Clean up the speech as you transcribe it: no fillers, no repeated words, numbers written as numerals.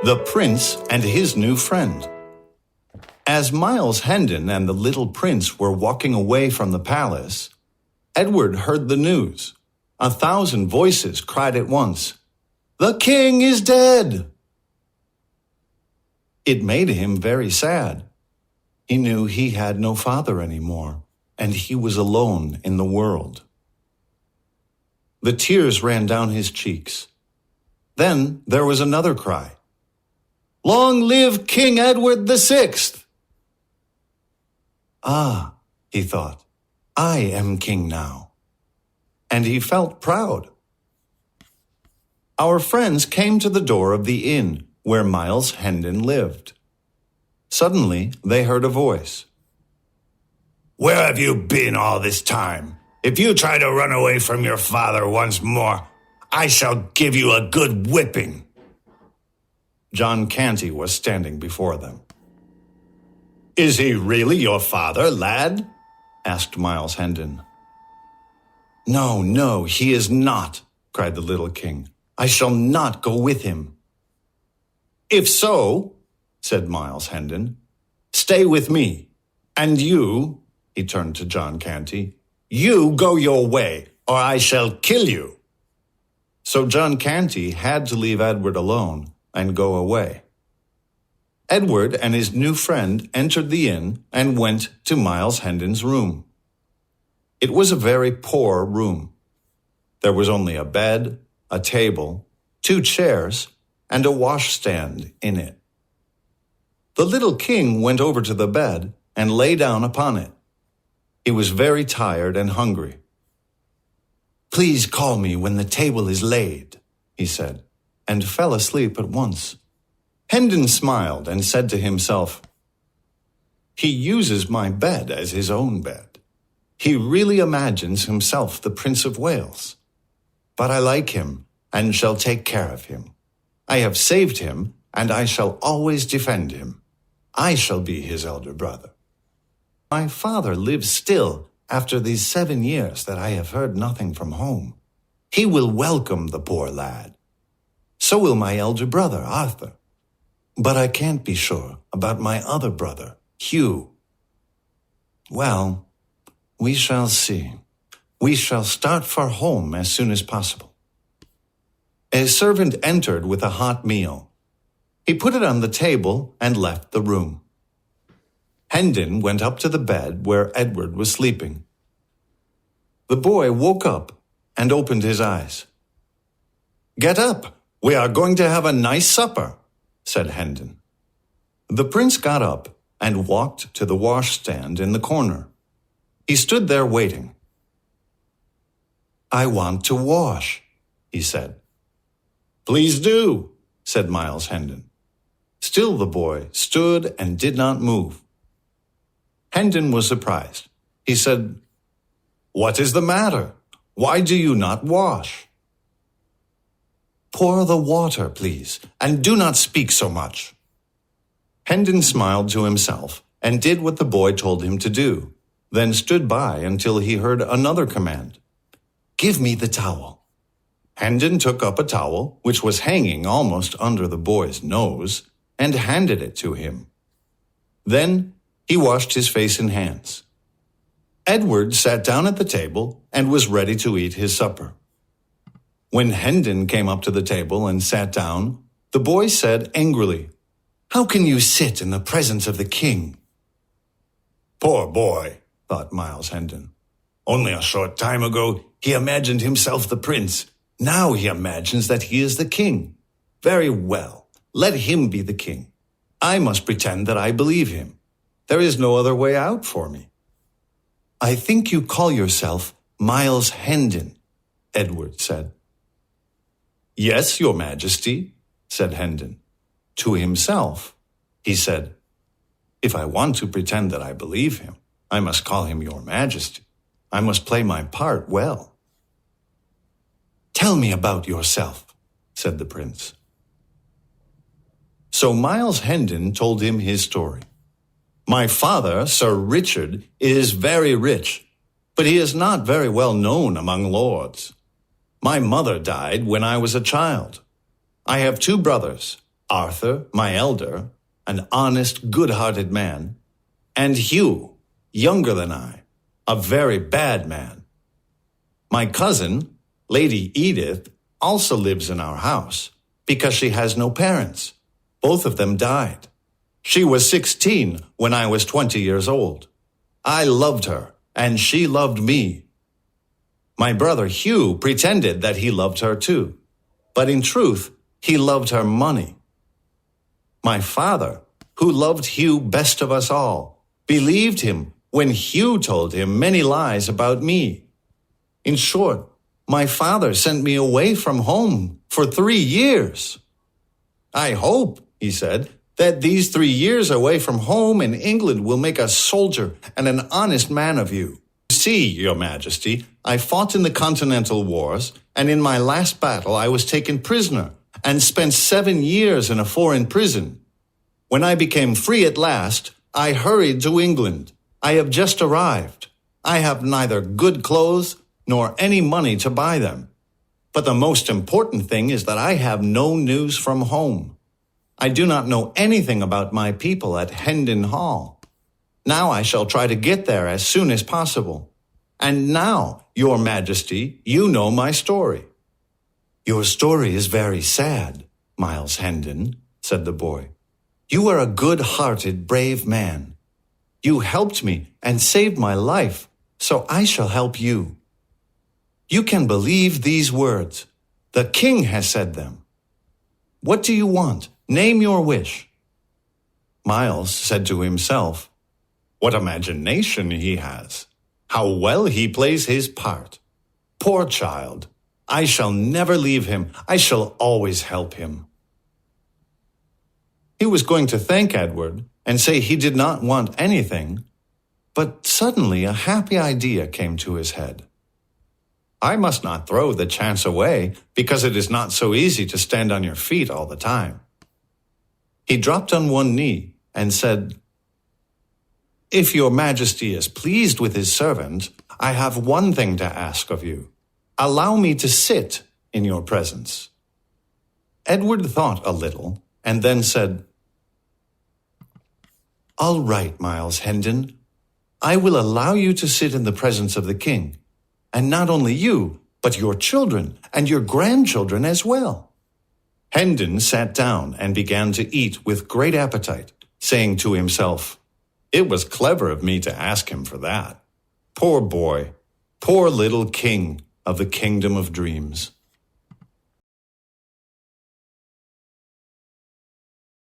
The Prince and His New Friend. As Miles Hendon and the little prince were walking away from the palace, Edward heard the news. 1,000 voices cried at once, "The king is dead!" It made him very sad. He knew he had no father anymore, and he was alone in the world. The tears ran down his cheeks. Then there was another cry. "Long live King Edward VI!" Ah, he thought, I am king now. And he felt proud. Our friends came to the door of the inn where Miles Hendon lived. Suddenly, they heard a voice. "Where have you been all this time? If you try to run away from your father once more, I shall give you a good whipping." John Canty was standing before them. "Is he really your father, lad?" asked Miles Hendon. "No, no, he is not," cried the little king. "I shall not go with him." "If so," said Miles Hendon, "stay with me. And you," he turned to John Canty, "you go your way, or I shall kill you." So John Canty had to leave Edward alone and go away. Edward and his new friend entered the inn and went to Miles Hendon's room. It was a very poor room. There was only a bed, a table, 2 chairs, and a washstand in it. The little king went over to the bed and lay down upon it. He was very tired and hungry. "Please call me when the table is laid," he said, and fell asleep at once. Hendon smiled and said to himself, "He uses my bed as his own bed. He really imagines himself the Prince of Wales. But I like him and shall take care of him. I have saved him, and I shall always defend him. I shall be his elder brother. My father lives still after these 7 years that I have heard nothing from home. He will welcome the poor lad. So will my elder brother, Arthur. But I can't be sure about my other brother, Hugh. Well, we shall see. We shall start for home as soon as possible." A servant entered with a hot meal. He put it on the table and left the room. Hendon went up to the bed where Edward was sleeping. The boy woke up and opened his eyes. "Get up! We are going to have a nice supper," said Hendon. The prince got up and walked to the washstand in the corner. He stood there waiting. "I want to wash," he said. "Please do," said Miles Hendon. Still the boy stood and did not move. Hendon was surprised. He said, "What is the matter? Why do you not wash?" "Pour the water, please, and do not speak so much." Hendon smiled to himself and did what the boy told him to do, then stood by until he heard another command. "Give me the towel." Hendon took up a towel, which was hanging almost under the boy's nose, and handed it to him. Then he washed his face and hands. Edward sat down at the table and was ready to eat his supper. When Hendon came up to the table and sat down, the boy said angrily, "How can you sit in the presence of the king?" "Poor boy," thought Miles Hendon. "Only a short time ago he imagined himself the prince. Now he imagines that he is the king. Very well, let him be the king. I must pretend that I believe him. There is no other way out for me." "I think you call yourself Miles Hendon," Edward said. "Yes, your majesty," said Hendon. To himself, he said, "If I want to pretend that I believe him, I must call him your majesty. I must play my part well." "Tell me about yourself," said the prince. So Miles Hendon told him his story. "My father, Sir Richard, is very rich, but he is not very well known among lords. My mother died when I was a child. I have 2 brothers, Arthur, my elder, an honest, good-hearted man, and Hugh, younger than I, a very bad man. My cousin, Lady Edith, also lives in our house because she has no parents. Both of them died. She was 16 when I was 20 years old. I loved her, and she loved me. My brother Hugh pretended that he loved her too, but in truth, he loved her money. My father, who loved Hugh best of us all, believed him when Hugh told him many lies about me. In short, my father sent me away from home for 3 years. I hope, he said, that these 3 years away from home in England will make a soldier and an honest man of you. See, Your Majesty, I fought in the Continental Wars, and in my last battle I was taken prisoner and spent 7 years in a foreign prison. When I became free at last, I hurried to England. I have just arrived. I have neither good clothes nor any money to buy them. But the most important thing is that I have no news from home. I do not know anything about my people at Hendon Hall. Now I shall try to get there as soon as possible. And now, Your Majesty, you know my story. Your story is very sad, Miles Hendon, said the boy. You are a good-hearted, brave man. You helped me and saved my life, so I shall help you. You can believe these words. The king has said them. What do you want? Name your wish. Miles said to himself, what imagination he has! How well he plays his part! Poor child! I shall never leave him. I shall always help him. He was going to thank Edward and say he did not want anything, but suddenly a happy idea came to his head. I must not throw the chance away because it is not so easy to stand on your feet all the time. He dropped on one knee and said, If Your Majesty is pleased with his servant, I have one thing to ask of you. Allow me to sit in your presence. Edward thought a little and then said, All right, Miles Hendon. I will allow you to sit in the presence of the king, and not only you, but your children and your grandchildren as well. Hendon sat down and began to eat with great appetite, saying to himself, It was clever of me to ask him for that. Poor boy, poor little king of the kingdom of dreams.